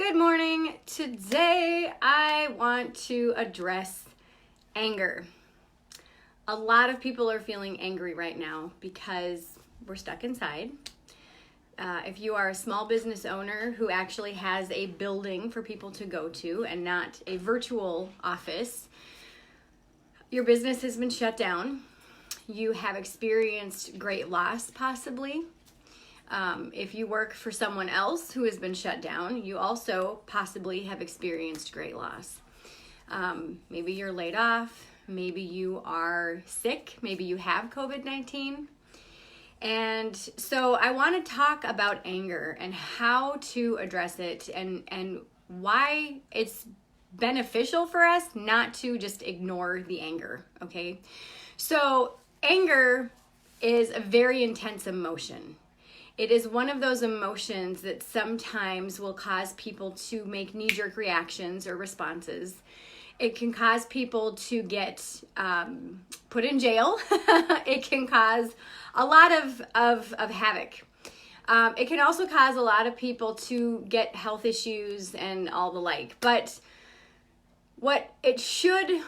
Good morning. Today I want to address anger. A lot of people are feeling angry right now because we're stuck inside. If you are a small business owner who actually has a building for people to go to and not a virtual office, your business has been shut down. You have experienced great loss possibly. If you work for someone else who has been shut down, you also possibly have experienced great loss. Maybe you're laid off, maybe you are sick, maybe you have COVID-19. And so I want to talk about anger and how to address it and why it's beneficial for us not to just ignore the anger, okay? So anger is a very intense emotion. It is one of those emotions that sometimes will cause people to make knee-jerk reactions or responses. It can cause people to get put in jail. It can cause a lot of havoc. It can also cause a lot of people to get health issues and all the like. But what it should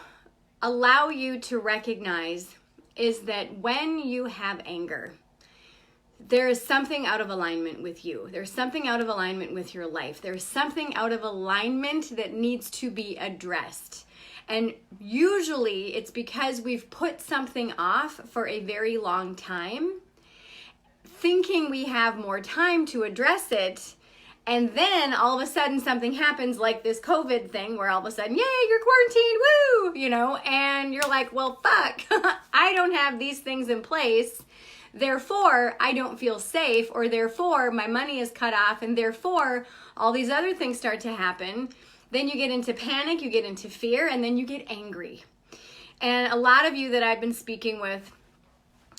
allow you to recognize is that when you have anger, there is something out of alignment with you. There's something out of alignment with your life. There's something out of alignment that needs to be addressed. And usually it's because we've put something off for a very long time, thinking we have more time to address it. And then all of a sudden something happens like this COVID thing where all of a sudden, yay, you're quarantined, woo, and you're like, well, fuck, I don't have these things in place. Therefore, I don't feel safe, or therefore my money is cut off, and therefore all these other things start to happen. Then you get into panic, you get into fear, and then you get angry. And a lot of you that I've been speaking with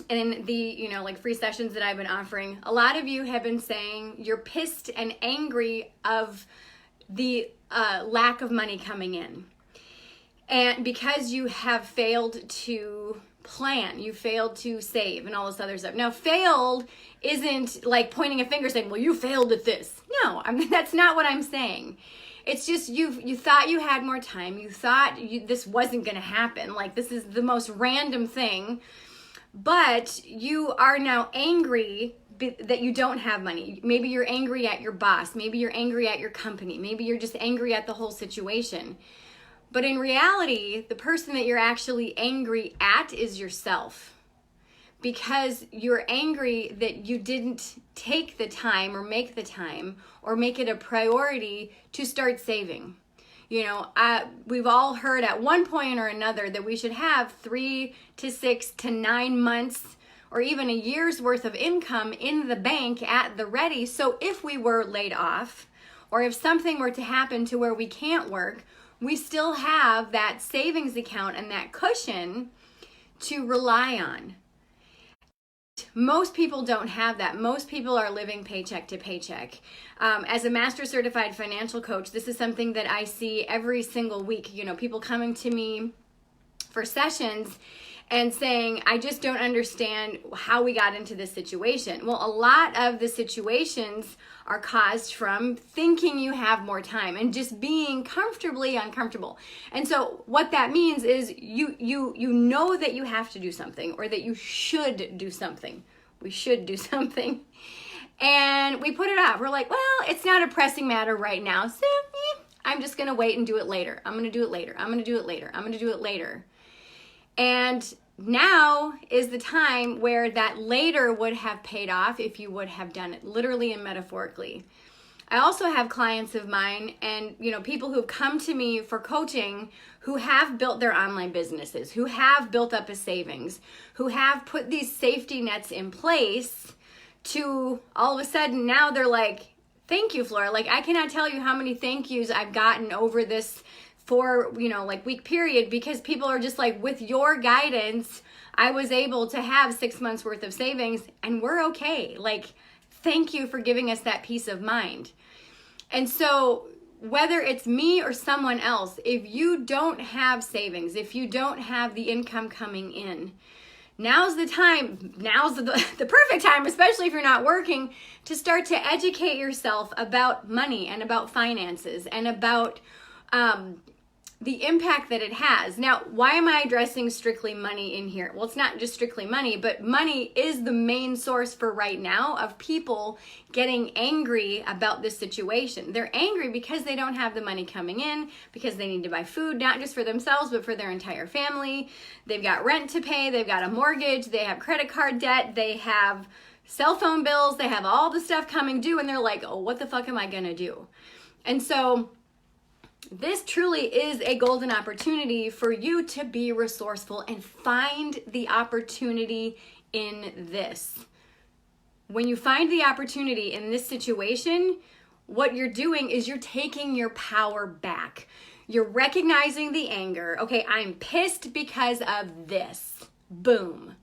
in the, free sessions that I've been offering, a lot of you have been saying you're pissed and angry of the lack of money coming in. And because you have failed to plan, you failed to save and all this other stuff. Now, failed isn't like pointing a finger saying, well, you failed at this. No, that's not what I'm saying. It's just you thought you had more time. You thought this wasn't going to happen. Like, this is the most random thing. But you are now angry that you don't have money. Maybe you're angry at your boss. Maybe you're angry at your company. Maybe you're just angry at the whole situation. But in reality, the person that you're actually angry at is yourself, because you're angry that you didn't take the time or make the time or make it a priority to start saving. We've all heard at one point or another that we should have 3 to 6 to 9 months or even a year's worth of income in the bank at the ready. So if we were laid off, or if something were to happen to where we can't work, we still have that savings account and that cushion to rely on. Most people don't have that. Most people are living paycheck to paycheck. As a master certified financial coach, this is something that I see every single week. People coming to me for sessions and saying, I just don't understand how we got into this situation. Well, a lot of the situations are caused from thinking you have more time and just being comfortably uncomfortable. And so what that means is you know that you have to do something, or that you should do something. We should do something. And we put it off. We're like, well, it's not a pressing matter right now, so I'm just going to wait and do it later. I'm going to do it later. I'm going to do it later. I'm going to do it later. And now is the time where that later would have paid off if you would have done it, literally and metaphorically. I also have clients of mine and people who have come to me for coaching who have built their online businesses, who have built up a savings, who have put these safety nets in place to all of a sudden now they're like, thank you, Flora. Like, I cannot tell you how many thank yous I've gotten over this week period, because people are just like, with your guidance, I was able to have 6 months worth of savings and we're okay. Like, thank you for giving us that peace of mind. And so whether it's me or someone else, if you don't have savings, if you don't have the income coming in, Now's the time, now's the perfect time, especially if you're not working, to start to educate yourself about money and about finances and about the impact that it has. Now, why am I addressing strictly money in here? Well, it's not just strictly money, but money is the main source for right now of people getting angry about this situation. They're angry because they don't have the money coming in, because they need to buy food, not just for themselves, but for their entire family. They've got rent to pay, they've got a mortgage, they have credit card debt, they have cell phone bills, they have all the stuff coming due, and they're like, oh, what the fuck am I gonna do? And so this truly is a golden opportunity for you to be resourceful and find the opportunity in this. When you find the opportunity in this situation, what you're doing is you're taking your power back. You're recognizing the anger. Okay, I'm pissed because of this. Boom.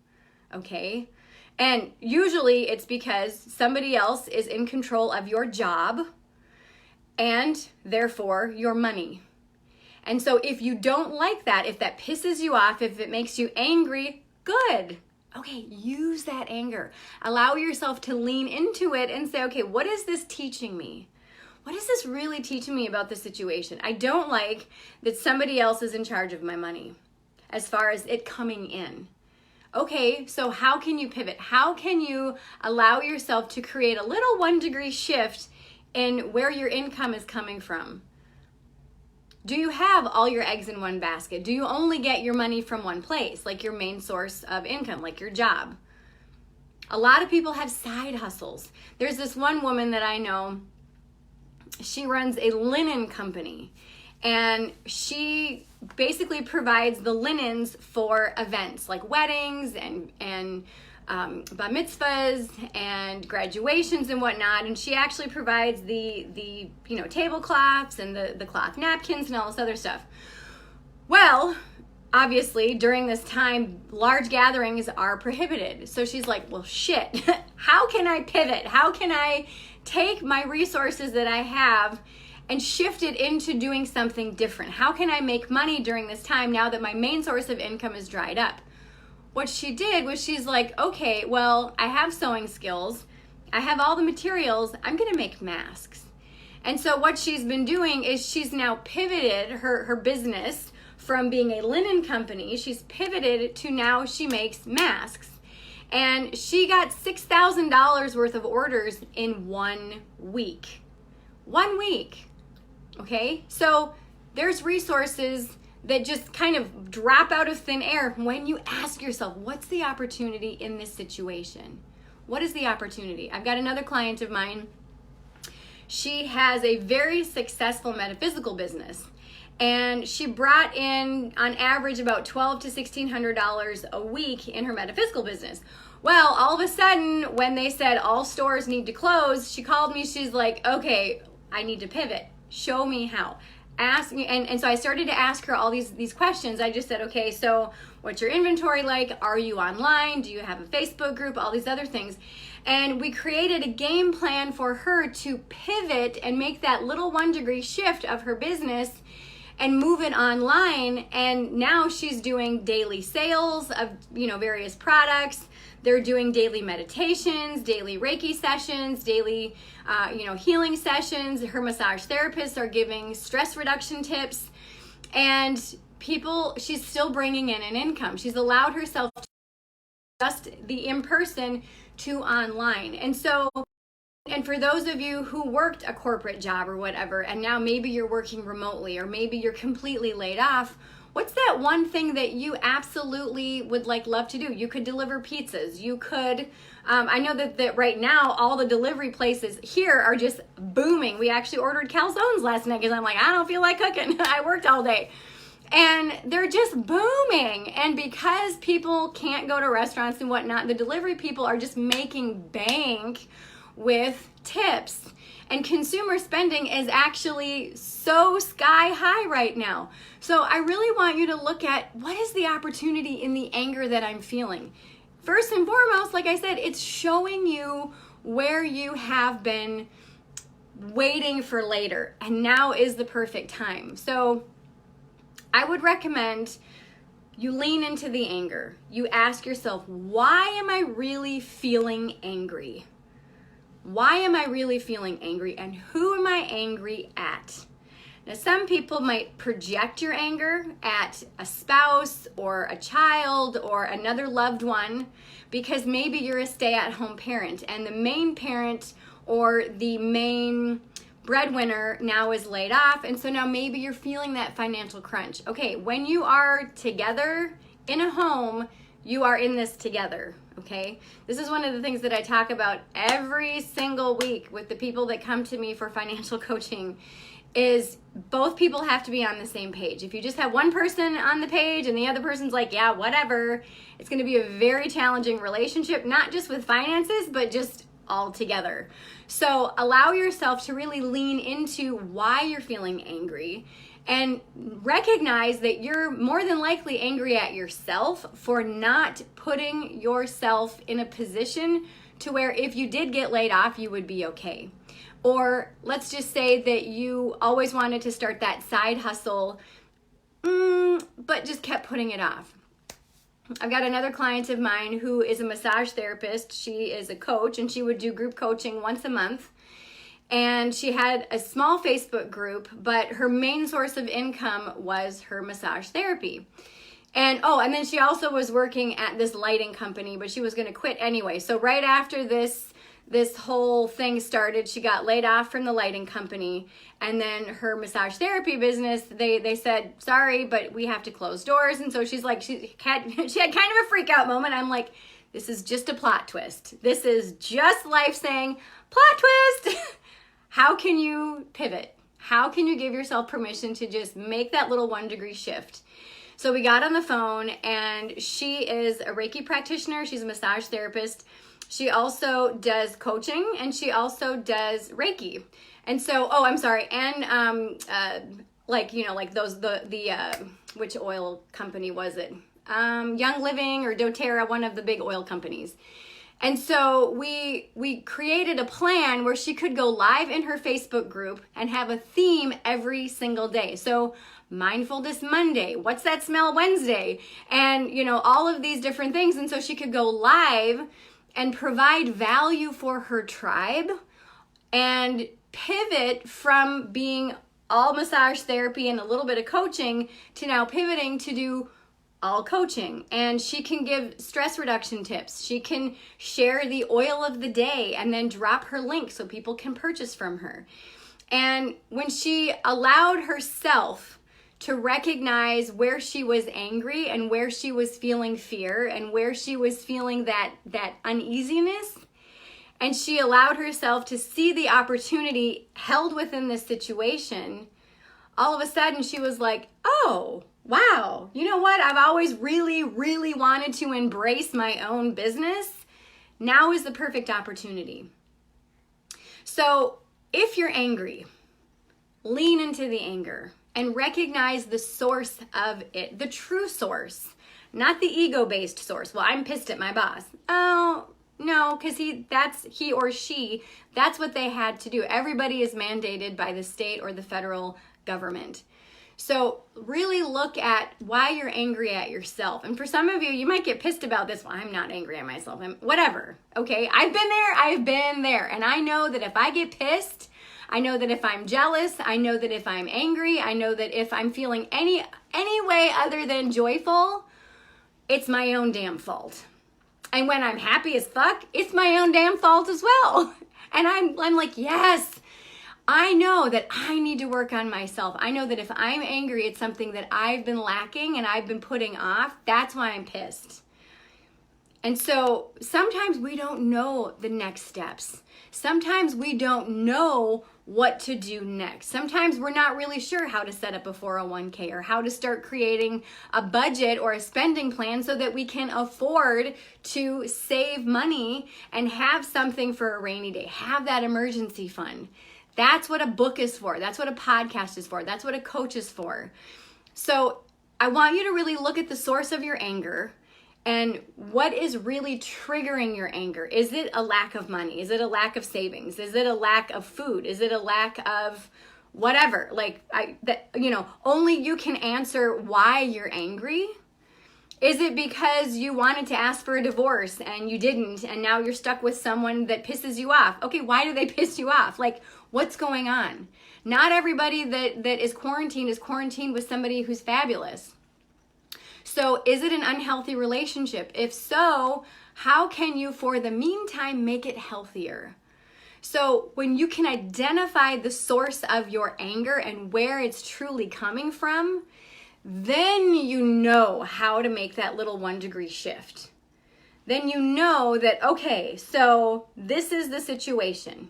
Okay? And usually it's because somebody else is in control of your job, and therefore your money. And so if you don't like that, if that pisses you off, if it makes you angry, good. Okay, use that anger. Allow yourself to lean into it and say, okay, what is this teaching me? What is this really teaching me about the situation? I don't like that somebody else is in charge of my money as far as it coming in. Okay, so how can you pivot? How can you allow yourself to create a little 1-degree shift in where your income is coming from? Do you have all your eggs in one basket? Do you only get your money from one place, like your main source of income, like your job? A lot of people have side hustles. There's this one woman that I know, she runs a linen company, and she basically provides the linens for events like weddings and bar mitzvahs and graduations and whatnot, and she actually provides the tablecloths and the cloth napkins and all this other stuff. Well, obviously during this time, large gatherings are prohibited. So she's like, well, shit, how can I pivot? How can I take my resources that I have and shift it into doing something different? How can I make money during this time now that my main source of income is dried up? What she did was she's like, okay, well, I have sewing skills. I have all the materials. I'm going to make masks. And so what she's been doing is she's now pivoted her business from being a linen company. She's pivoted to now she makes masks. And she got $6,000 worth of orders in 1 week. 1 week. Okay? So there's resources that just kind of drop out of thin air when you ask yourself, what's the opportunity in this situation? What is the opportunity? I've got another client of mine. She has a very successful metaphysical business, and she brought in on average about $1,200 to $1,600 a week in her metaphysical business. Well, all of a sudden, when they said all stores need to close, she called me. She's like, okay, I need to pivot. Show me how. Ask me, and so I started to ask her all these questions. I just said, okay, so what's your inventory like? Are you online? Do you have a Facebook group? All these other things. And we created a game plan for her to pivot and make that little 1-degree shift of her business and move it online. And now she's doing daily sales of various products. They're doing daily meditations, daily Reiki sessions, daily healing sessions. Her massage therapists are giving stress reduction tips, and she's still bringing in an income. She's allowed herself to adjust the in-person to online. And for those of you who worked a corporate job or whatever, and now maybe you're working remotely or maybe you're completely laid off, what's that one thing that you absolutely would love to do? You could deliver pizzas. You could, I know that right now all the delivery places here are just booming. We actually ordered calzones last night because I'm like, I don't feel like cooking. I worked all day. And they're just booming. And because people can't go to restaurants and whatnot, the delivery people are just making bank with tips. And consumer spending is actually so sky high right now. So I really want you to look at what is the opportunity in the anger that I'm feeling. First and foremost, like I said, it's showing you where you have been waiting for later, and now is the perfect time. So I would recommend you lean into the anger. You ask yourself, why am I really feeling angry? Why am I really feeling angry, and who am I angry at? Now, some people might project your anger at a spouse or a child or another loved one, because maybe you're a stay-at-home parent and the main parent or the main breadwinner now is laid off, and so now maybe you're feeling that financial crunch. Okay, when you are together in a home, you are in this together, okay? This is one of the things that I talk about every single week with the people that come to me for financial coaching, is both people have to be on the same page. If you just have one person on the page and the other person's like, yeah, whatever, it's going to be a very challenging relationship, not just with finances, but just all together. So allow yourself to really lean into why you're feeling angry, and recognize that you're more than likely angry at yourself for not putting yourself in a position to where if you did get laid off, you would be okay. Or let's just say that you always wanted to start that side hustle, but just kept putting it off. I've got another client of mine who is a massage therapist. She is a coach, and she would do group coaching once a month. And she had a small Facebook group, but her main source of income was her massage therapy. And then she also was working at this lighting company, but she was going to quit anyway. So right after this whole thing started, she got laid off from the lighting company, and then her massage therapy business, they said, sorry, but we have to close doors. And so she's like, she had kind of a freak out moment. I'm like, this is just a plot twist. This is just life saying, plot twist. How can you pivot? How can you give yourself permission to just make that little 1 degree shift? So we got on the phone, and she is a Reiki practitioner. She's a massage therapist. She also does coaching, and she also does Reiki. And so, which oil company was it? Young Living or doTERRA, one of the big oil companies. And so we created a plan where she could go live in her Facebook group and have a theme every single day. So Mindfulness Monday, What's That Smell Wednesday, and all of these different things. And so she could go live and provide value for her tribe and pivot from being all massage therapy and a little bit of coaching to now pivoting to do all coaching. And she can give stress reduction tips. She can share the oil of the day and then drop her link so people can purchase from her. And when she allowed herself to recognize where she was angry and where she was feeling fear and where she was feeling that uneasiness, and she allowed herself to see the opportunity held within this situation, all of a sudden she was like, oh, wow, you know what? I've always really, really wanted to embrace my own business. Now is the perfect opportunity. So if you're angry, lean into the anger and recognize the source of it, the true source, not the ego-based source. Well, I'm pissed at my boss. Oh, no, because he or she, that's what they had to do. Everybody is mandated by the state or the federal government. So really look at why you're angry at yourself. And for some of you, you might get pissed about this. Well, I'm not angry at myself. Whatever. Okay, I've been there. And I know that if I get pissed, I know that if I'm jealous, I know that if I'm angry, I know that if I'm feeling any way other than joyful, it's my own damn fault. And when I'm happy as fuck, it's my own damn fault as well. And I'm like, yes, I know that I need to work on myself. I know that if I'm angry at something that I've been lacking and I've been putting off, that's why I'm pissed. And so sometimes we don't know the next steps. Sometimes we don't know what to do next. Sometimes we're not really sure how to set up a 401k or how to start creating a budget or a spending plan so that we can afford to save money and have something for a rainy day, have that emergency fund. That's what a book is for. That's what a podcast is for. That's what a coach is for. So I want you to really look at the source of your anger and what is really triggering your anger. Is it a lack of money? Is it a lack of savings? Is it a lack of food? Is it a lack of whatever? Only you can answer why you're angry. Is it because you wanted to ask for a divorce and you didn't, and now you're stuck with someone that pisses you off? Okay, why do they piss you off? Like, what's going on? Not everybody that is quarantined with somebody who's fabulous. So is it an unhealthy relationship? If so, how can you, for the meantime, make it healthier? So when you can identify the source of your anger and where it's truly coming from, then you know how to make that little 1 degree shift. Then you know that, okay, so this is the situation.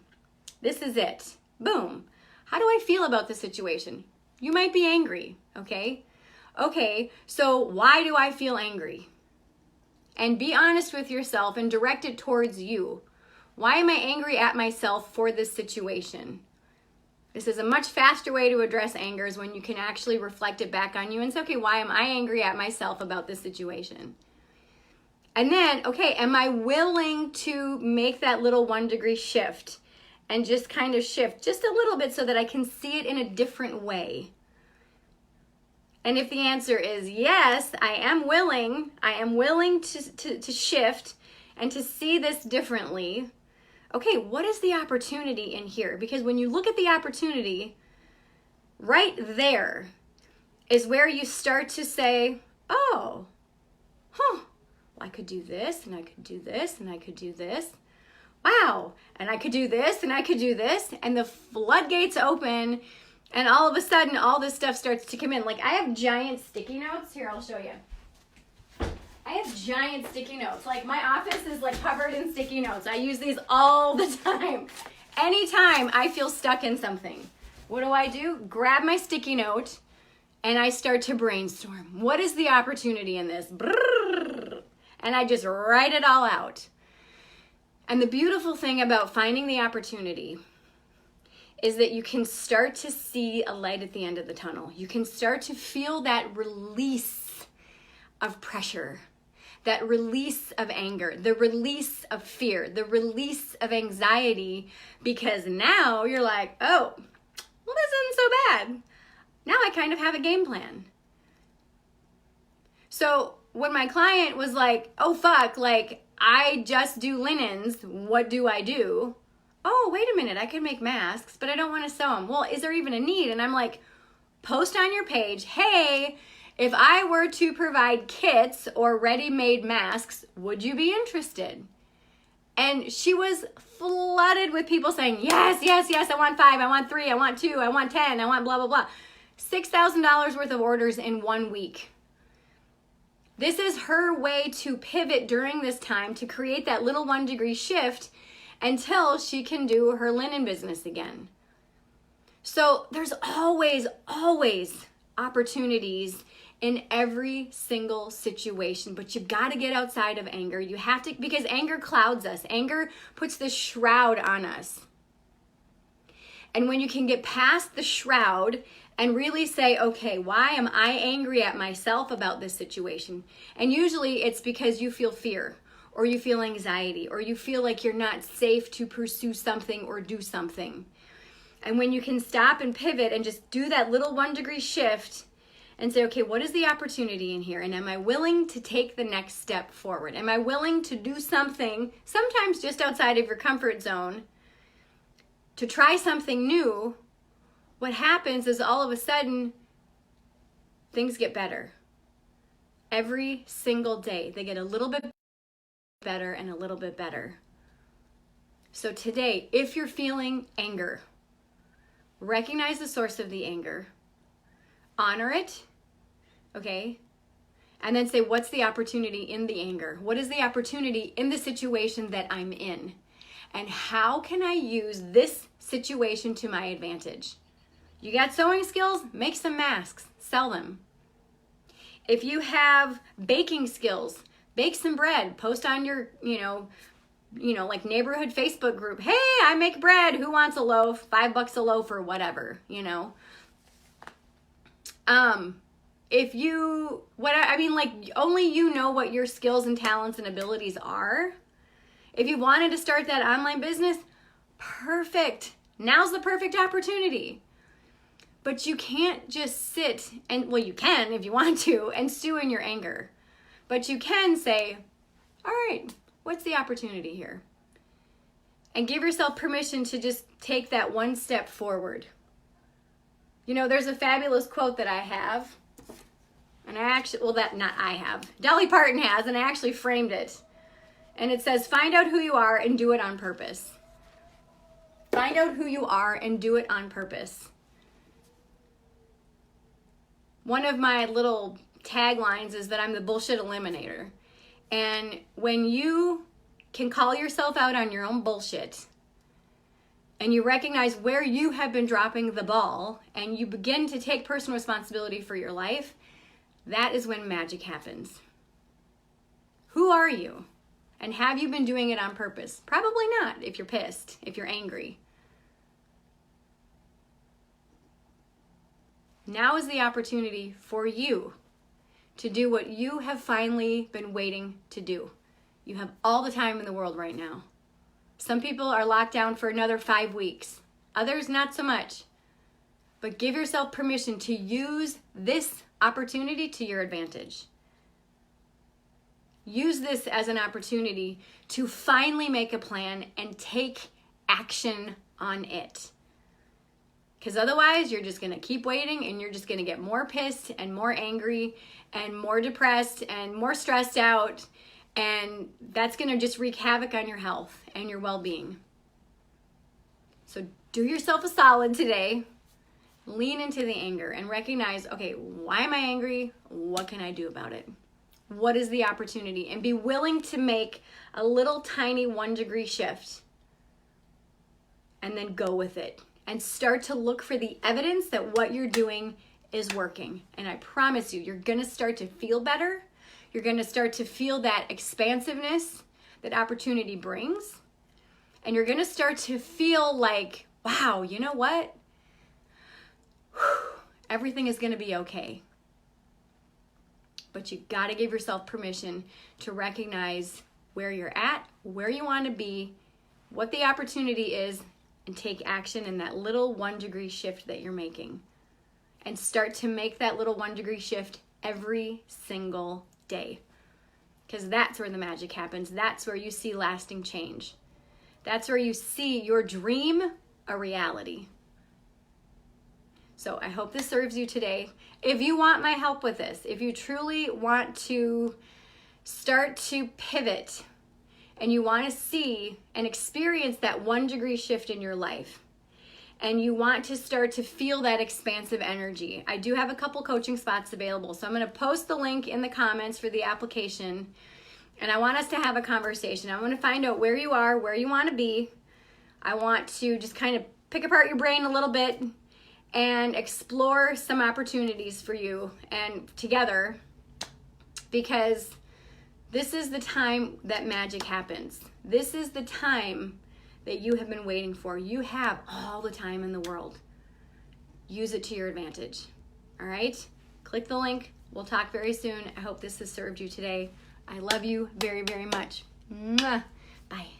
This is it. Boom. How do I feel about the situation? You might be angry, okay? Okay, so why do I feel angry? And be honest with yourself and direct it towards you. Why am I angry at myself for this situation? This is a much faster way to address anger, is when you can actually reflect it back on you and say, okay, why am I angry at myself about this situation? And then, okay, am I willing to make that little 1 degree shift and just kind of shift just a little bit so that I can see it in a different way? And if the answer is yes, I am willing to shift and to see this differently. Okay, what is the opportunity in here? Because when you look at the opportunity, right there is where you start to say, oh, well, I could do this, and I could do this, and I could do this. Wow, and I could do this, and I could do this. And the floodgates open, and all of a sudden, all this stuff starts to come in. Like, I have giant sticky notes. Here, I'll show you. I have giant sticky notes. Like, my office is like covered in sticky notes. I use these all the time. Anytime I feel stuck in something, what do? Grab my sticky note and I start to brainstorm. What is the opportunity in this? And I just write it all out. And the beautiful thing about finding the opportunity is that you can start to see a light at the end of the tunnel. You can start to feel that release of pressure, that release of anger, the release of fear, the release of anxiety, because now you're like, oh, well, this isn't so bad. Now I kind of have a game plan. So when my client was like, oh, fuck, like, I just do linens, what do I do? Oh, wait a minute, I can make masks, but I don't want to sew them. Well, is there even a need? And I'm like, post on your page, hey, if I were to provide kits or ready-made masks, would you be interested? And she was flooded with people saying, yes, yes, yes, I want 5, I want 3, I want 2, I want 10, I want blah, blah, blah. $6,000 worth of orders in 1 week. This is her way to pivot during this time to create that little 1 degree shift until she can do her linen business again. So there's always opportunities in every single situation, but you've got to get outside of anger. You have to, because anger clouds us. Anger puts this shroud on us. And when you can get past the shroud and really say, okay, why am I angry at myself about this situation? And usually it's because you feel fear, or you feel anxiety, or you feel like you're not safe to pursue something or do something. And when you can stop and pivot and just do that little 1 degree shift and say, okay, what is the opportunity in here? And am I willing to take the next step forward? Am I willing to do something, sometimes just outside of your comfort zone, to try something new? What happens is all of a sudden, things get better. Every single day, they get a little bit better and a little bit better. So today, if you're feeling anger, recognize the source of the anger, honor it, okay? And then say, what's the opportunity in the anger? What is the opportunity in the situation that I'm in? And how can I use this situation to my advantage? You got sewing skills? Make some masks, sell them. If you have baking skills, bake some bread, post on your, like neighborhood Facebook group. Hey, I make bread. Who wants a loaf? $5 a loaf or whatever, If you, only you know what your skills and talents and abilities are. If you wanted to start that online business, perfect. Now's the perfect opportunity. But you can't just sit and, well, you can if you want to, and stew in your anger. But you can say, all right, what's the opportunity here? And give yourself permission to just take that one step forward. You know, there's a fabulous quote that I have, and Dolly Parton has, and I actually framed it. And it says, find out who you are and do it on purpose. Find out who you are and do it on purpose. One of my little taglines is that I'm the bullshit eliminator. And when you can call yourself out on your own bullshit, and you recognize where you have been dropping the ball, and you begin to take personal responsibility for your life, that is when magic happens. Who are you? And have you been doing it on purpose? Probably not if you're pissed, if you're angry. Now is the opportunity for you to do what you have finally been waiting to do. You have all the time in the world right now. Some people are locked down for another 5 weeks. Others, not so much. But give yourself permission to use this opportunity to your advantage. Use this as an opportunity to finally make a plan and take action on it. Because otherwise, you're just going to keep waiting, and you're just going to get more pissed and more angry and more depressed and more stressed out. And that's going to just wreak havoc on your health and your well-being. So do yourself a solid today. Lean into the anger and recognize, okay, why am I angry? What can I do about it? What is the opportunity? And be willing to make a little tiny 1-degree shift. And then go with it. And start to look for the evidence that what you're doing is working. And I promise you, you're going to start to feel better. You're going to start to feel that expansiveness that opportunity brings. And you're going to start to feel like, wow, you know what? Everything is going to be okay. But you got to give yourself permission to recognize where you're at, where you want to be, what the opportunity is, and take action in that little 1-degree shift that you're making. And start to make that little 1-degree shift every single day. Because that's where the magic happens. That's where you see lasting change. That's where you see your dream a reality. So I hope this serves you today. If you want my help with this, if you truly want to start to pivot and you want to see and experience that 1-degree shift in your life, and you want to start to feel that expansive energy, I do have a couple coaching spots available. So I'm going to post the link in the comments for the application. And I want us to have a conversation. I want to find out where you are, where you want to be. I want to just kind of pick apart your brain a little bit and explore some opportunities for you and together, because this is the time that magic happens. This is the time that you have been waiting for. You have all the time in the world. Use it to your advantage. All right? Click the link. We'll talk very soon. I hope this has served you today. I love you very, very much. Mwah. Bye.